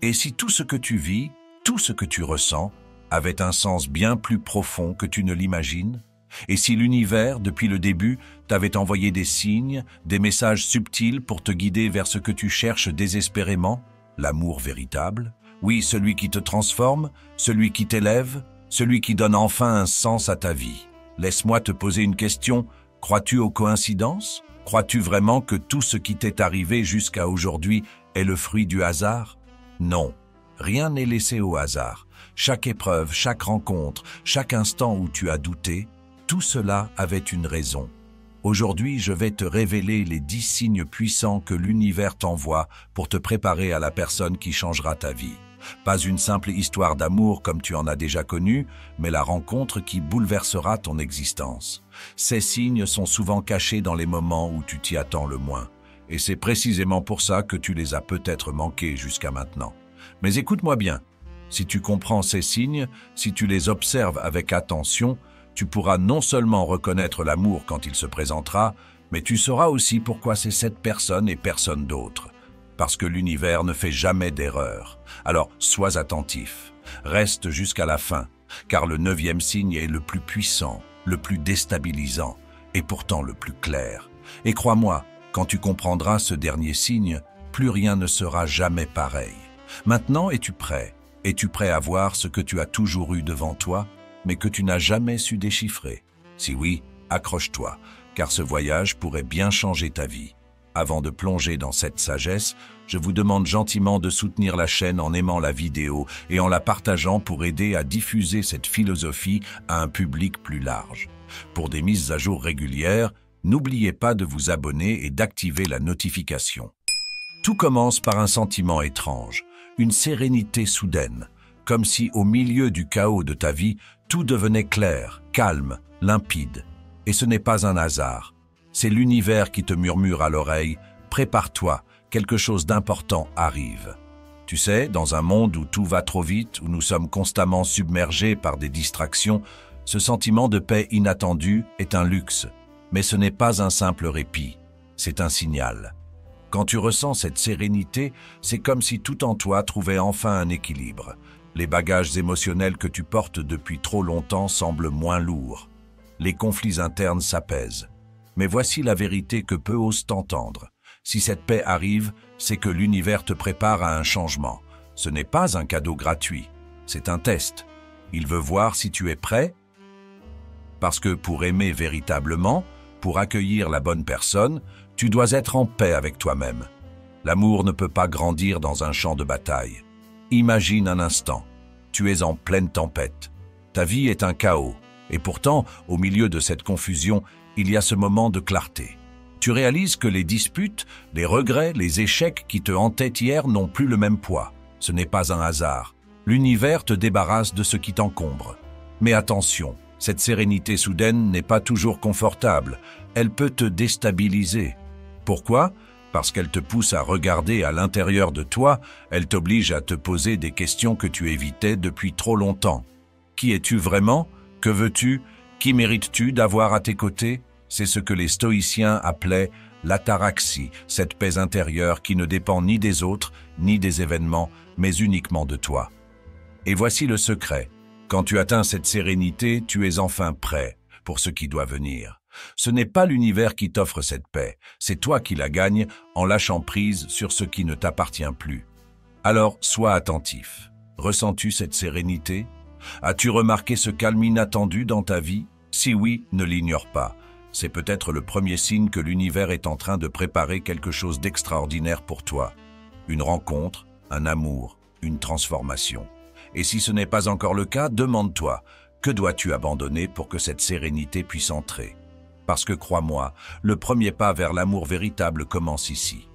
Et si tout ce que tu vis, tout ce que tu ressens, avait un sens bien plus profond que tu ne l'imagines? Et si l'univers, depuis le début, t'avait envoyé des signes, des messages subtils pour te guider vers ce que tu cherches désespérément? L'amour véritable? Oui, celui qui te transforme, celui qui t'élève, celui qui donne enfin un sens à ta vie. Laisse-moi te poser une question. Crois-tu aux coïncidences? Crois-tu vraiment que tout ce qui t'est arrivé jusqu'à aujourd'hui est le fruit du hasard? Non, rien n'est laissé au hasard. Chaque épreuve, chaque rencontre, chaque instant où tu as douté, tout cela avait une raison. Aujourd'hui, je vais te révéler les 10 signes puissants que l'univers t'envoie pour te préparer à la personne qui changera ta vie. Pas une simple histoire d'amour comme tu en as déjà connu, mais la rencontre qui bouleversera ton existence. Ces signes sont souvent cachés dans les moments où tu t'y attends le moins. Et c'est précisément pour ça que tu les as peut-être manqués jusqu'à maintenant. Mais écoute-moi bien, si tu comprends ces signes, si tu les observes avec attention, tu pourras non seulement reconnaître l'amour quand il se présentera, mais tu sauras aussi pourquoi c'est cette personne et personne d'autre. Parce que l'univers ne fait jamais d'erreur. Alors, sois attentif. Reste jusqu'à la fin, car le 9e signe est le plus puissant, le plus déstabilisant, et pourtant le plus clair. Et crois-moi, quand tu comprendras ce dernier signe, plus rien ne sera jamais pareil. Maintenant, es-tu prêt? Es-tu prêt à voir ce que tu as toujours eu devant toi, mais que tu n'as jamais su déchiffrer? Si oui, accroche-toi, car ce voyage pourrait bien changer ta vie. Avant de plonger dans cette sagesse, je vous demande gentiment de soutenir la chaîne en aimant la vidéo et en la partageant pour aider à diffuser cette philosophie à un public plus large. Pour des mises à jour régulières, n'oubliez pas de vous abonner et d'activer la notification. Tout commence par un sentiment étrange, une sérénité soudaine, comme si au milieu du chaos de ta vie, tout devenait clair, calme, limpide. Et ce n'est pas un hasard. C'est l'univers qui te murmure à l'oreille « Prépare-toi, quelque chose d'important arrive ». Tu sais, dans un monde où tout va trop vite, où nous sommes constamment submergés par des distractions, ce sentiment de paix inattendue est un luxe. Mais ce n'est pas un simple répit, c'est un signal. Quand tu ressens cette sérénité, c'est comme si tout en toi trouvait enfin un équilibre. Les bagages émotionnels que tu portes depuis trop longtemps semblent moins lourds. Les conflits internes s'apaisent. Mais voici la vérité que peu osent entendre. Si cette paix arrive, c'est que l'univers te prépare à un changement. Ce n'est pas un cadeau gratuit, c'est un test. Il veut voir si tu es prêt. Parce que pour aimer véritablement, pour accueillir la bonne personne, tu dois être en paix avec toi-même. L'amour ne peut pas grandir dans un champ de bataille. Imagine un instant, tu es en pleine tempête. Ta vie est un chaos, et pourtant, au milieu de cette confusion, il y a ce moment de clarté. Tu réalises que les disputes, les regrets, les échecs qui te hantaient hier n'ont plus le même poids. Ce n'est pas un hasard. L'univers te débarrasse de ce qui t'encombre. Mais attention, cette sérénité soudaine n'est pas toujours confortable. Elle peut te déstabiliser. Pourquoi ? Parce qu'elle te pousse à regarder à l'intérieur de toi, elle t'oblige à te poser des questions que tu évitais depuis trop longtemps. Qui es-tu vraiment ? Que veux-tu ? Qui mérites-tu d'avoir à tes côtés ? C'est ce que les stoïciens appelaient l'ataraxie, cette paix intérieure qui ne dépend ni des autres, ni des événements, mais uniquement de toi. Et voici le secret. Quand tu atteins cette sérénité, tu es enfin prêt pour ce qui doit venir. Ce n'est pas l'univers qui t'offre cette paix, c'est toi qui la gagnes en lâchant prise sur ce qui ne t'appartient plus. Alors, sois attentif. Ressens-tu cette sérénité ? As-tu remarqué ce calme inattendu dans ta vie ? Si oui, ne l'ignore pas. C'est peut-être le premier signe que l'univers est en train de préparer quelque chose d'extraordinaire pour toi. Une rencontre, un amour, une transformation. Et si ce n'est pas encore le cas, demande-toi, que dois-tu abandonner pour que cette sérénité puisse entrer ? Parce que crois-moi, le premier pas vers l'amour véritable commence ici.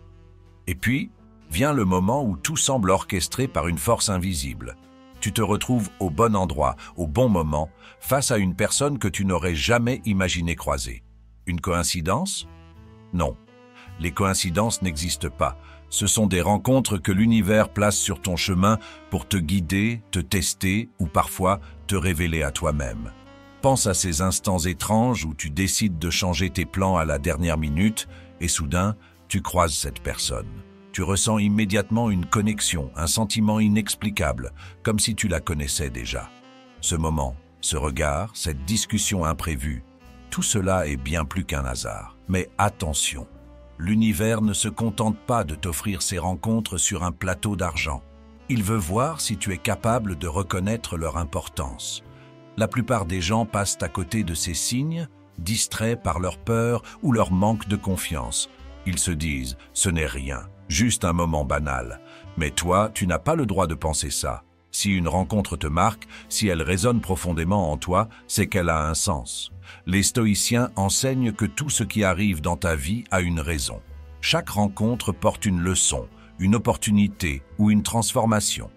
Et puis, vient le moment où tout semble orchestré par une force invisible. Tu te retrouves au bon endroit, au bon moment, face à une personne que tu n'aurais jamais imaginé croiser. Une coïncidence ? Non. Les coïncidences n'existent pas. Ce sont des rencontres que l'univers place sur ton chemin pour te guider, te tester ou parfois te révéler à toi-même. Pense à ces instants étranges où tu décides de changer tes plans à la dernière minute et soudain, tu croises cette personne. Tu ressens immédiatement une connexion, un sentiment inexplicable, comme si tu la connaissais déjà. Ce moment, ce regard, cette discussion imprévue, tout cela est bien plus qu'un hasard. Mais attention, l'univers ne se contente pas de t'offrir ces rencontres sur un plateau d'argent. Il veut voir si tu es capable de reconnaître leur importance. La plupart des gens passent à côté de ces signes, distraits par leur peur ou leur manque de confiance. Ils se disent « ce n'est rien, juste un moment banal ». Mais toi, tu n'as pas le droit de penser ça. Si une rencontre te marque, si elle résonne profondément en toi, c'est qu'elle a un sens. Les stoïciens enseignent que tout ce qui arrive dans ta vie a une raison. Chaque rencontre porte une leçon, une opportunité ou une transformation.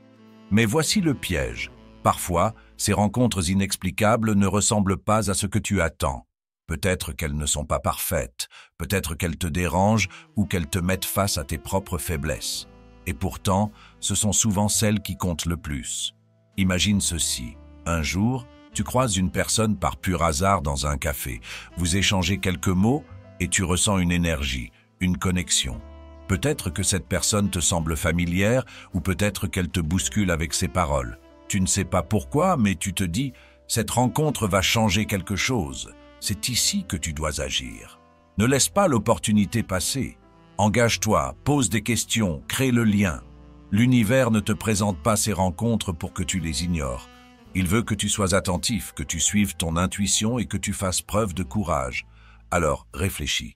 Mais voici le piège. Parfois, ces rencontres inexplicables ne ressemblent pas à ce que tu attends. Peut-être qu'elles ne sont pas parfaites, peut-être qu'elles te dérangent ou qu'elles te mettent face à tes propres faiblesses. Et pourtant, ce sont souvent celles qui comptent le plus. Imagine ceci. Un jour, tu croises une personne par pur hasard dans un café. Vous échangez quelques mots et tu ressens une énergie, une connexion. Peut-être que cette personne te semble familière ou peut-être qu'elle te bouscule avec ses paroles. Tu ne sais pas pourquoi, mais tu te dis « cette rencontre va changer quelque chose ». C'est ici que tu dois agir. Ne laisse pas l'opportunité passer. Engage-toi, pose des questions, crée le lien. L'univers ne te présente pas ces rencontres pour que tu les ignores. Il veut que tu sois attentif, que tu suives ton intuition et que tu fasses preuve de courage. Alors, réfléchis.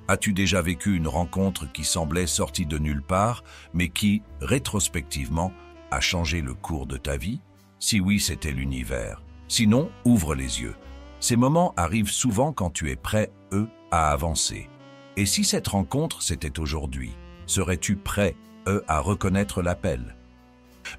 As-tu déjà vécu une rencontre qui semblait sortie de nulle part, mais qui, rétrospectivement, a changé le cours de ta vie? Si oui, c'était l'univers. Sinon, ouvre les yeux. Ces moments arrivent souvent quand tu es prêt, à avancer. Et si cette rencontre, c'était aujourd'hui, serais-tu prêt, à reconnaître l'appel?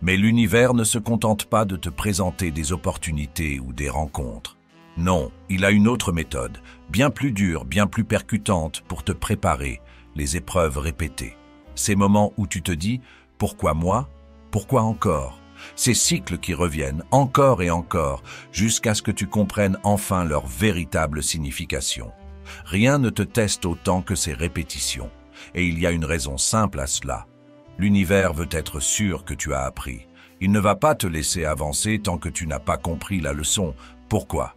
Mais l'univers ne se contente pas de te présenter des opportunités ou des rencontres. Non, il a une autre méthode, bien plus dure, bien plus percutante pour te préparer, les épreuves répétées. Ces moments où tu te dis « pourquoi moi? Pourquoi encore ?» Ces cycles qui reviennent encore et encore jusqu'à ce que tu comprennes enfin leur véritable signification. Rien ne te teste autant que ces répétitions. Et il y a une raison simple à cela. L'univers veut être sûr que tu as appris. Il ne va pas te laisser avancer tant que tu n'as pas compris la leçon. Pourquoi?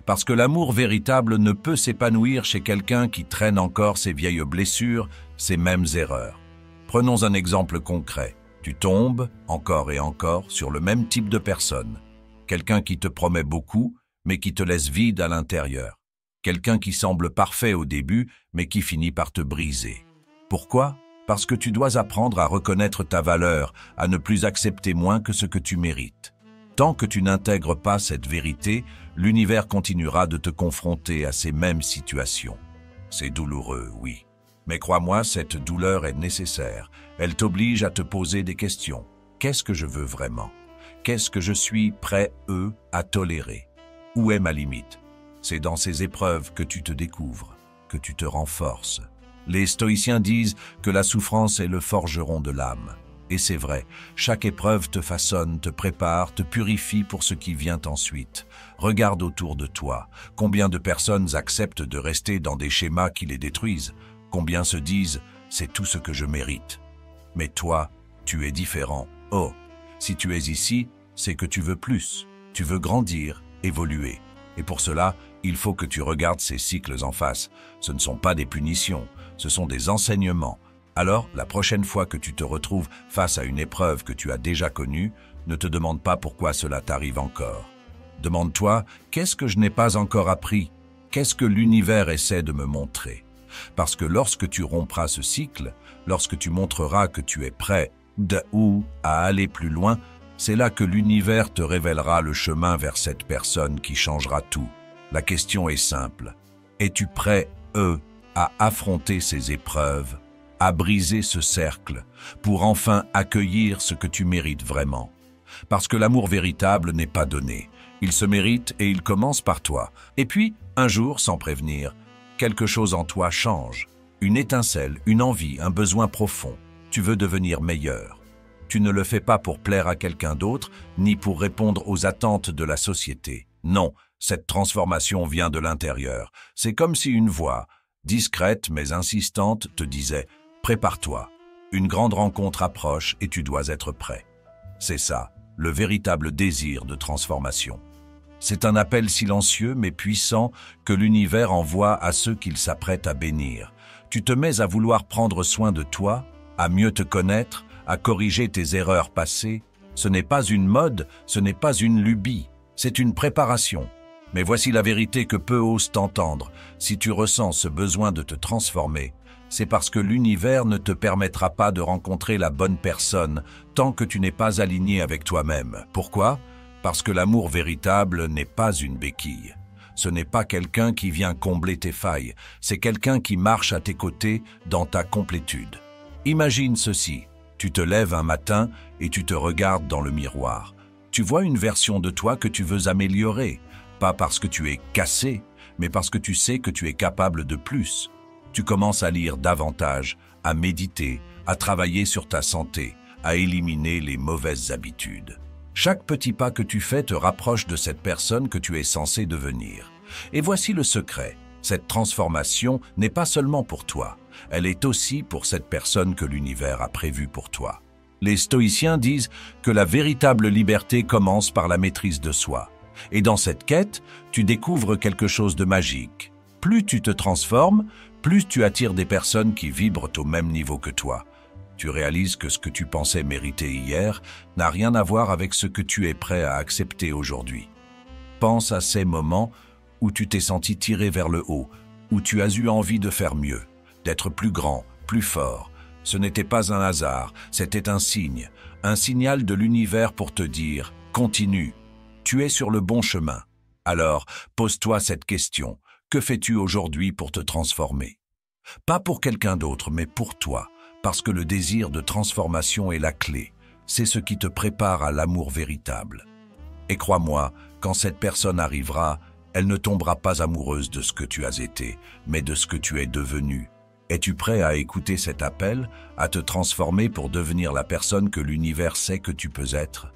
Parce que l'amour véritable ne peut s'épanouir chez quelqu'un qui traîne encore ses vieilles blessures, ses mêmes erreurs. Prenons un exemple concret. Tu tombes, encore et encore, sur le même type de personne. Quelqu'un qui te promet beaucoup, mais qui te laisse vide à l'intérieur. Quelqu'un qui semble parfait au début, mais qui finit par te briser. Pourquoi? Parce que tu dois apprendre à reconnaître ta valeur, à ne plus accepter moins que ce que tu mérites. Tant que tu n'intègres pas cette vérité, l'univers continuera de te confronter à ces mêmes situations. C'est douloureux, oui. Mais crois-moi, cette douleur est nécessaire. Elle t'oblige à te poser des questions. Qu'est-ce que je veux vraiment? Qu'est-ce que je suis prêt, à tolérer? Où est ma limite? C'est dans ces épreuves que tu te découvres, que tu te renforces. Les stoïciens disent que la souffrance est le forgeron de l'âme. Et c'est vrai, chaque épreuve te façonne, te prépare, te purifie pour ce qui vient ensuite. Regarde autour de toi. Combien de personnes acceptent de rester dans des schémas qui les détruisent? Combien se disent « c'est tout ce que je mérite ». Mais toi, tu es différent. Oh, si tu es ici, c'est que tu veux plus. Tu veux grandir, évoluer. Et pour cela, il faut que tu regardes ces cycles en face. Ce ne sont pas des punitions, ce sont des enseignements. Alors, la prochaine fois que tu te retrouves face à une épreuve que tu as déjà connue, ne te demande pas pourquoi cela t'arrive encore. Demande-toi, qu'est-ce que je n'ai pas encore appris? Qu'est-ce que l'univers essaie de me montrer? Parce que lorsque tu rompras ce cycle, lorsque tu montreras que tu es prêt à aller plus loin, c'est là que l'univers te révélera le chemin vers cette personne qui changera tout. La question est simple. Es-tu prêt, à affronter ces épreuves, à briser ce cercle, pour enfin accueillir ce que tu mérites vraiment? Parce que l'amour véritable n'est pas donné. Il se mérite et il commence par toi. Et puis, un jour, sans prévenir, quelque chose en toi change. Une étincelle, une envie, un besoin profond. Tu veux devenir meilleur. Tu ne le fais pas pour plaire à quelqu'un d'autre, ni pour répondre aux attentes de la société. Non, cette transformation vient de l'intérieur. C'est comme si une voix, discrète mais insistante, te disait « Prépare-toi ». Une grande rencontre approche et tu dois être prêt. C'est ça, le véritable désir de transformation. C'est un appel silencieux mais puissant que l'univers envoie à ceux qu'il s'apprête à bénir. Tu te mets à vouloir prendre soin de toi, à mieux te connaître, à corriger tes erreurs passées. Ce n'est pas une mode, ce n'est pas une lubie, c'est une préparation. Mais voici la vérité que peu osent entendre. Si tu ressens ce besoin de te transformer, c'est parce que l'univers ne te permettra pas de rencontrer la bonne personne tant que tu n'es pas aligné avec toi-même. Pourquoi ? Parce que l'amour véritable n'est pas une béquille. Ce n'est pas quelqu'un qui vient combler tes failles, c'est quelqu'un qui marche à tes côtés dans ta complétude. Imagine ceci, tu te lèves un matin et tu te regardes dans le miroir. Tu vois une version de toi que tu veux améliorer, pas parce que tu es cassé, mais parce que tu sais que tu es capable de plus. Tu commences à lire davantage, à méditer, à travailler sur ta santé, à éliminer les mauvaises habitudes. Chaque petit pas que tu fais te rapproche de cette personne que tu es censé devenir. Et voici le secret. Cette transformation n'est pas seulement pour toi, elle est aussi pour cette personne que l'univers a prévue pour toi. Les stoïciens disent que la véritable liberté commence par la maîtrise de soi. Et dans cette quête, tu découvres quelque chose de magique. Plus tu te transformes, plus tu attires des personnes qui vibrent au même niveau que toi. Tu réalises que ce que tu pensais mériter hier n'a rien à voir avec ce que tu es prêt à accepter aujourd'hui. Pense à ces moments où tu t'es senti tiré vers le haut, où tu as eu envie de faire mieux, d'être plus grand, plus fort. Ce n'était pas un hasard, c'était un signal de l'univers pour te dire « Continue, tu es sur le bon chemin ». Alors, pose-toi cette question, que fais-tu aujourd'hui pour te transformer? Pas pour quelqu'un d'autre, mais pour toi. Parce que le désir de transformation est la clé, c'est ce qui te prépare à l'amour véritable. Et crois-moi, quand cette personne arrivera, elle ne tombera pas amoureuse de ce que tu as été, mais de ce que tu es devenu. Es-tu prêt à écouter cet appel, à te transformer pour devenir la personne que l'univers sait que tu peux être?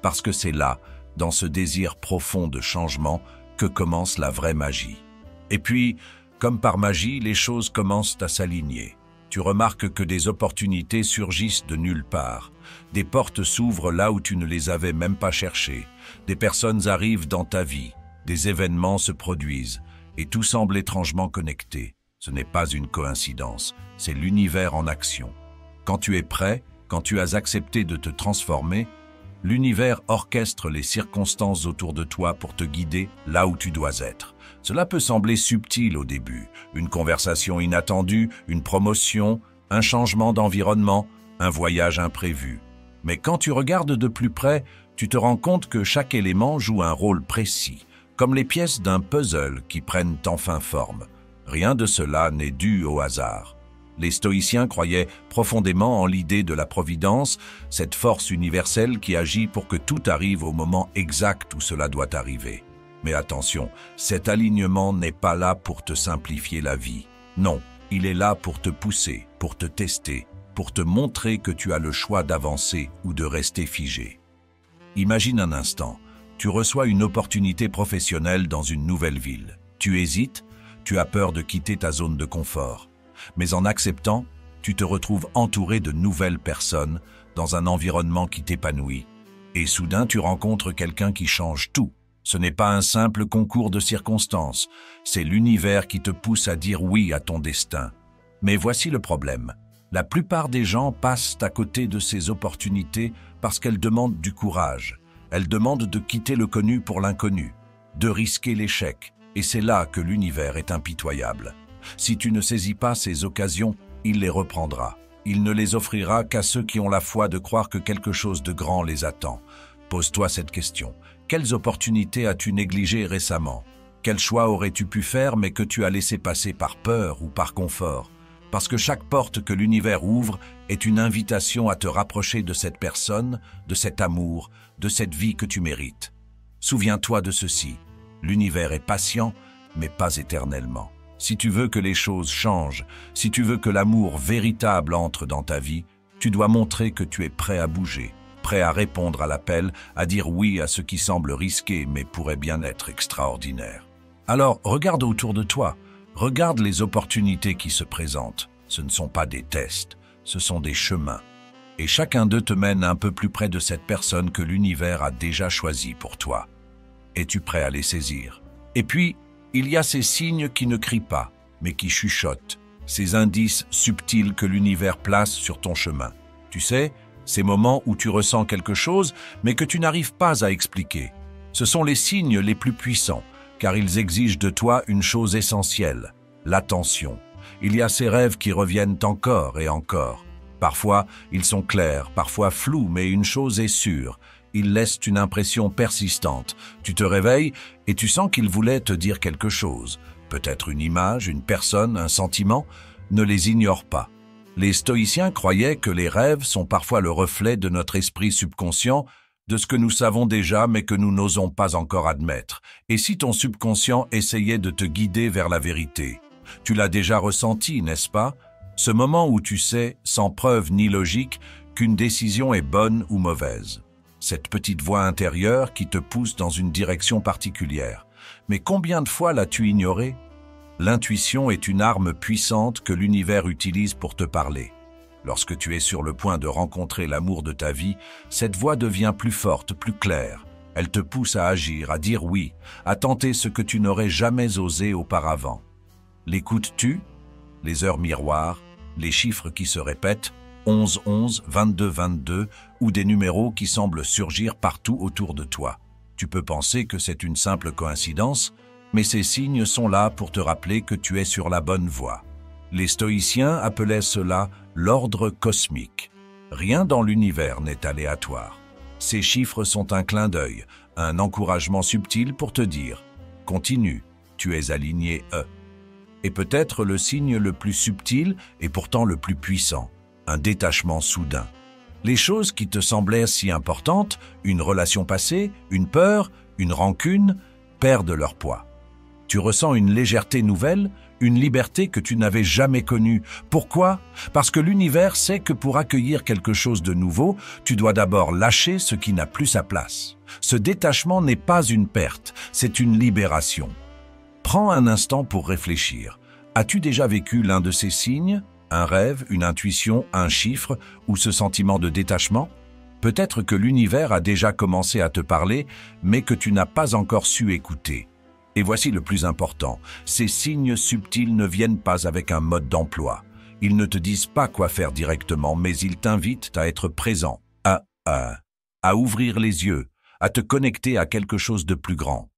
Parce que c'est là, dans ce désir profond de changement, que commence la vraie magie. Et puis, comme par magie, les choses commencent à s'aligner. Tu remarques que des opportunités surgissent de nulle part. Des portes s'ouvrent là où tu ne les avais même pas cherchées. Des personnes arrivent dans ta vie. Des événements se produisent. Et tout semble étrangement connecté. Ce n'est pas une coïncidence, c'est l'univers en action. Quand tu es prêt, quand tu as accepté de te transformer, l'univers orchestre les circonstances autour de toi pour te guider là où tu dois être. Cela peut sembler subtil au début, une conversation inattendue, une promotion, un changement d'environnement, un voyage imprévu. Mais quand tu regardes de plus près, tu te rends compte que chaque élément joue un rôle précis, comme les pièces d'un puzzle qui prennent enfin forme. Rien de cela n'est dû au hasard. Les stoïciens croyaient profondément en l'idée de la providence, cette force universelle qui agit pour que tout arrive au moment exact où cela doit arriver. Mais attention, cet alignement n'est pas là pour te simplifier la vie. Non, il est là pour te pousser, pour te tester, pour te montrer que tu as le choix d'avancer ou de rester figé. Imagine un instant, tu reçois une opportunité professionnelle dans une nouvelle ville. Tu hésites, tu as peur de quitter ta zone de confort. Mais en acceptant, tu te retrouves entouré de nouvelles personnes dans un environnement qui t'épanouit. Et soudain, tu rencontres quelqu'un qui change tout. Ce n'est pas un simple concours de circonstances, c'est l'univers qui te pousse à dire oui à ton destin. Mais voici le problème. La plupart des gens passent à côté de ces opportunités parce qu'elles demandent du courage. Elles demandent de quitter le connu pour l'inconnu, de risquer l'échec. Et c'est là que l'univers est impitoyable. Si tu ne saisis pas ces occasions, il les reprendra. Il ne les offrira qu'à ceux qui ont la foi de croire que quelque chose de grand les attend. Pose-toi cette question. Quelles opportunités as-tu négligées récemment? Quel choix aurais-tu pu faire mais que tu as laissé passer par peur ou par confort? Parce que chaque porte que l'univers ouvre est une invitation à te rapprocher de cette personne, de cet amour, de cette vie que tu mérites. Souviens-toi de ceci. L'univers est patient, mais pas éternellement. Si tu veux que les choses changent, si tu veux que l'amour véritable entre dans ta vie, tu dois montrer que tu es prêt à bouger, prêt à répondre à l'appel, à dire oui à ce qui semble risqué mais pourrait bien être extraordinaire. Alors, regarde autour de toi, regarde les opportunités qui se présentent. Ce ne sont pas des tests, ce sont des chemins. Et chacun d'eux te mène un peu plus près de cette personne que l'univers a déjà choisie pour toi. Es-tu prêt à les saisir? Et puis, il y a ces signes qui ne crient pas, mais qui chuchotent, ces indices subtils que l'univers place sur ton chemin. Tu sais, ces moments où tu ressens quelque chose, mais que tu n'arrives pas à expliquer. Ce sont les signes les plus puissants, car ils exigent de toi une chose essentielle, l'attention. Il y a ces rêves qui reviennent encore et encore. Parfois, ils sont clairs, parfois flous, mais une chose est sûre, ils laissent une impression persistante. Tu te réveilles et tu sens qu'ils voulaient te dire quelque chose. Peut-être une image, une personne, un sentiment. Ne les ignore pas. Les stoïciens croyaient que les rêves sont parfois le reflet de notre esprit subconscient, de ce que nous savons déjà mais que nous n'osons pas encore admettre. Et si ton subconscient essayait de te guider vers la vérité? Tu l'as déjà ressenti, n'est-ce pas? Ce moment où tu sais, sans preuve ni logique, qu'une décision est bonne ou mauvaise. Cette petite voix intérieure qui te pousse dans une direction particulière. Mais combien de fois l'as-tu ignorée? L'intuition est une arme puissante que l'univers utilise pour te parler. Lorsque tu es sur le point de rencontrer l'amour de ta vie, cette voix devient plus forte, plus claire. Elle te pousse à agir, à dire oui, à tenter ce que tu n'aurais jamais osé auparavant. L'écoutes-tu? Les heures miroirs, les chiffres qui se répètent, 11, 11, 22, 22, ou des numéros qui semblent surgir partout autour de toi. Tu peux penser que c'est une simple coïncidence, mais ces signes sont là pour te rappeler que tu es sur la bonne voie. Les stoïciens appelaient cela l'ordre cosmique. Rien dans l'univers n'est aléatoire. Ces chiffres sont un clin d'œil, un encouragement subtil pour te dire « Continue, tu es aligné E ». Et peut-être le signe le plus subtil et pourtant le plus puissant, un détachement soudain. Les choses qui te semblaient si importantes, une relation passée, une peur, une rancune, perdent leur poids. Tu ressens une légèreté nouvelle, une liberté que tu n'avais jamais connue. Pourquoi? Parce que l'univers sait que pour accueillir quelque chose de nouveau, tu dois d'abord lâcher ce qui n'a plus sa place. Ce détachement n'est pas une perte, c'est une libération. Prends un instant pour réfléchir. As-tu déjà vécu l'un de ces signes? Un rêve, une intuition, un chiffre ou ce sentiment de détachement? Peut-être que l'univers a déjà commencé à te parler, mais que tu n'as pas encore su écouter. Et voici le plus important, ces signes subtils ne viennent pas avec un mode d'emploi. Ils ne te disent pas quoi faire directement, mais ils t'invitent à être présent, à ouvrir les yeux, à te connecter à quelque chose de plus grand.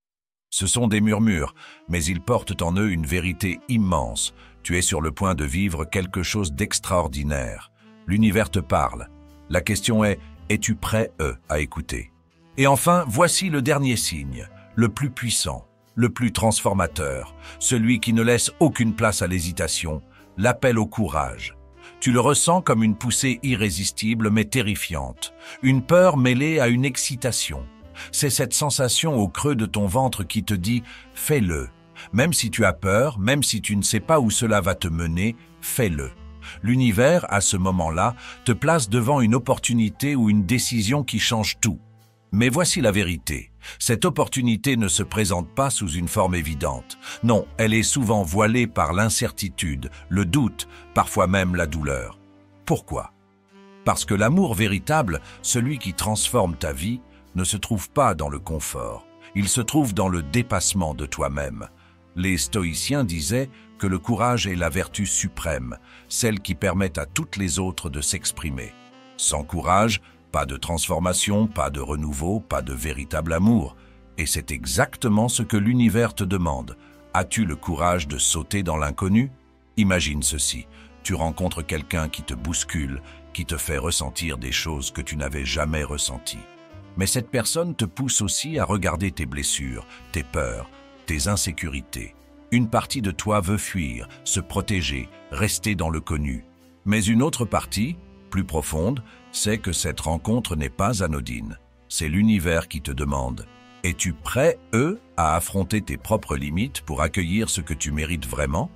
Ce sont des murmures, mais ils portent en eux une vérité immense. Tu es sur le point de vivre quelque chose d'extraordinaire. L'univers te parle. La question est, es-tu prêt, à écouter? Et enfin, voici le dernier signe, le plus puissant, le plus transformateur, celui qui ne laisse aucune place à l'hésitation, l'appel au courage. Tu le ressens comme une poussée irrésistible mais terrifiante, une peur mêlée à une excitation. C'est cette sensation au creux de ton ventre qui te dit « fais-le ». Même si tu as peur, même si tu ne sais pas où cela va te mener, fais-le. L'univers, à ce moment-là, te place devant une opportunité ou une décision qui change tout. Mais voici la vérité. Cette opportunité ne se présente pas sous une forme évidente. Non, elle est souvent voilée par l'incertitude, le doute, parfois même la douleur. Pourquoi? Parce que l'amour véritable, celui qui transforme ta vie, ne se trouve pas dans le confort. Il se trouve dans le dépassement de toi-même. Les stoïciens disaient que le courage est la vertu suprême, celle qui permet à toutes les autres de s'exprimer. Sans courage, pas de transformation, pas de renouveau, pas de véritable amour. Et c'est exactement ce que l'univers te demande. As-tu le courage de sauter dans l'inconnu? Imagine ceci, tu rencontres quelqu'un qui te bouscule, qui te fait ressentir des choses que tu n'avais jamais ressenties. Mais cette personne te pousse aussi à regarder tes blessures, tes peurs, tes insécurités. Une partie de toi veut fuir, se protéger, rester dans le connu. Mais une autre partie, plus profonde, sait que cette rencontre n'est pas anodine. C'est l'univers qui te demande « Es-tu prêt, à affronter tes propres limites pour accueillir ce que tu mérites vraiment ?»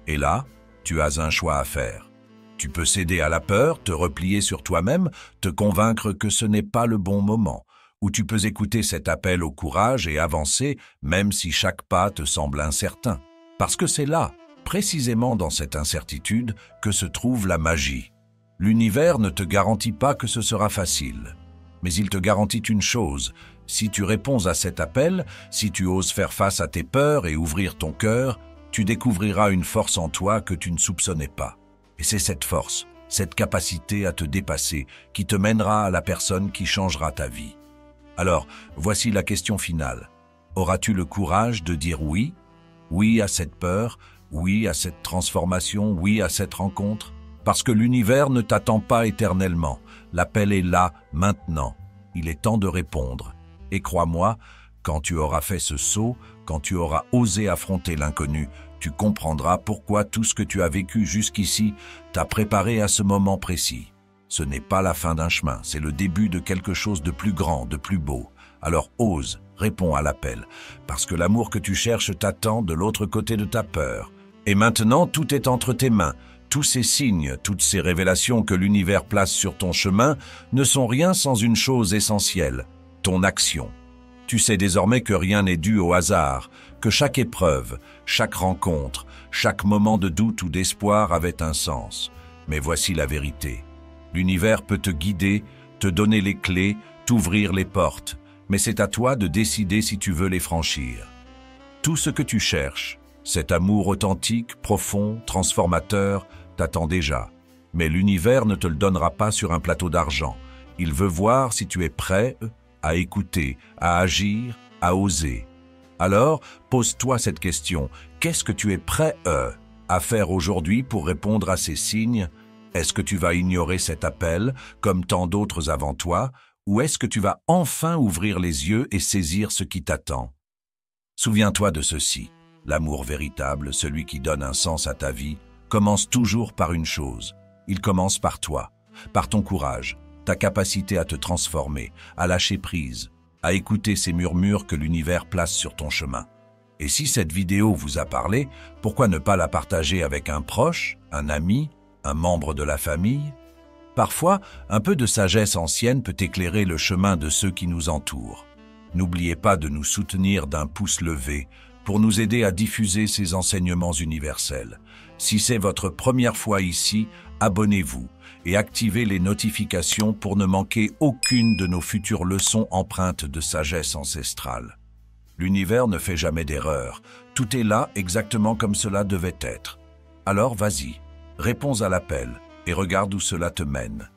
Et là, tu as un choix à faire. Tu peux céder à la peur, te replier sur toi-même, te convaincre que ce n'est pas le bon moment. Ou tu peux écouter cet appel au courage et avancer, même si chaque pas te semble incertain. Parce que c'est là, précisément dans cette incertitude, que se trouve la magie. L'univers ne te garantit pas que ce sera facile. Mais il te garantit une chose, si tu réponds à cet appel, si tu oses faire face à tes peurs et ouvrir ton cœur, tu découvriras une force en toi que tu ne soupçonnais pas. Et c'est cette force, cette capacité à te dépasser, qui te mènera à la personne qui changera ta vie. Alors, voici la question finale. Auras-tu le courage de dire oui? Oui à cette peur, oui à cette transformation, oui à cette rencontre? Parce que l'univers ne t'attend pas éternellement. L'appel est là, maintenant. Il est temps de répondre. Et crois-moi, quand tu auras fait ce saut, quand tu auras osé affronter l'inconnu, tu comprendras pourquoi tout ce que tu as vécu jusqu'ici t'a préparé à ce moment précis. Ce n'est pas la fin d'un chemin, c'est le début de quelque chose de plus grand, de plus beau. Alors ose, réponds à l'appel, parce que l'amour que tu cherches t'attend de l'autre côté de ta peur. Et maintenant, tout est entre tes mains. Tous ces signes, toutes ces révélations que l'univers place sur ton chemin ne sont rien sans une chose essentielle, ton action. Tu sais désormais que rien n'est dû au hasard, que chaque épreuve, chaque rencontre, chaque moment de doute ou d'espoir avait un sens. Mais voici la vérité. L'univers peut te guider, te donner les clés, t'ouvrir les portes, mais c'est à toi de décider si tu veux les franchir. Tout ce que tu cherches, cet amour authentique, profond, transformateur, t'attend déjà. Mais l'univers ne te le donnera pas sur un plateau d'argent. Il veut voir si tu es prêt à écouter, à agir, à oser. Alors, pose-toi cette question. Qu'est-ce que tu es prêt à faire aujourd'hui pour répondre à ces signes? Est-ce que tu vas ignorer cet appel, comme tant d'autres avant toi, ou est-ce que tu vas enfin ouvrir les yeux et saisir ce qui t'attend? Souviens-toi de ceci. L'amour véritable, celui qui donne un sens à ta vie, commence toujours par une chose. Il commence par toi, par ton courage, ta capacité à te transformer, à lâcher prise, à écouter ces murmures que l'univers place sur ton chemin. Et si cette vidéo vous a parlé, pourquoi ne pas la partager avec un proche, un ami, un membre de la famille? Parfois, un peu de sagesse ancienne peut éclairer le chemin de ceux qui nous entourent. N'oubliez pas de nous soutenir d'un pouce levé pour nous aider à diffuser ces enseignements universels. Si c'est votre première fois ici, abonnez-vous et activez les notifications pour ne manquer aucune de nos futures leçons empreintes de sagesse ancestrale. L'univers ne fait jamais d'erreur. Tout est là exactement comme cela devait être. Alors vas-y, réponds à l'appel et regarde où cela te mène.